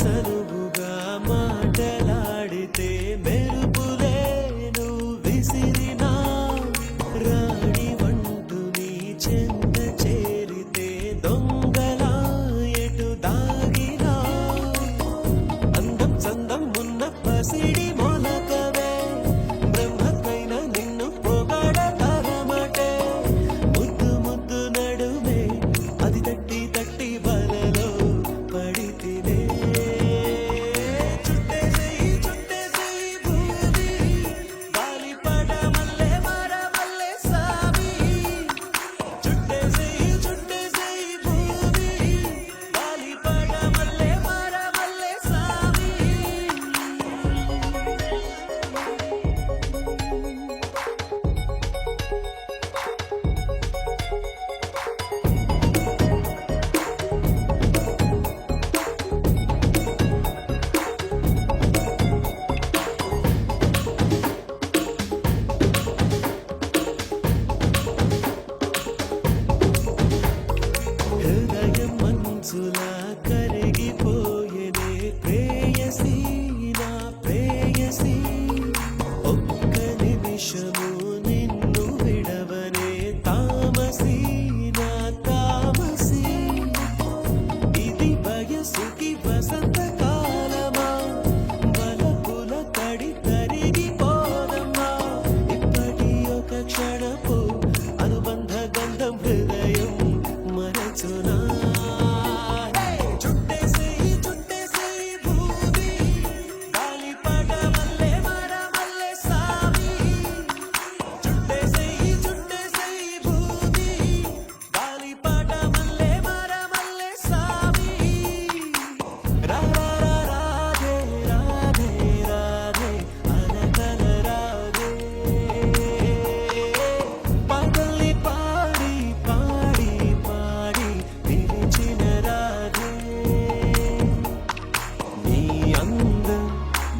చనువుగా మాటలాడితే మెరుపులే నువ్వు విసిరినా రాణి వంటు నీ చెంత చేరితే దొంగలా ఎటు దాగినా అందం చందం ఉన్న పసిడి మొలకవే బ్రహ్మకైన నిన్ను పొగడతరమటే ముద్దు ముద్దు నడుమే అది తట్టి తట్టి బలలో పడితినే మనసులా కరిగిపోయేనే ప్రేయసి నా ప్రేయసి ఒక్క నిమిషము నిన్ను విడవనే తామసి నా తామసి ఇది వయసుకి వసంత కాలమా వలపుల తడి తరిగిపోదమ్మా ఇప్పటి ఒక క్షణపు అనుబంధ గంధం హృదయం మరచునా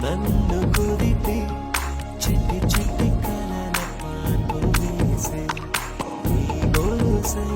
నన్ను కుదిపి చిట్టి చిట్టి కలల పాన్పు వేసే నీ గోసై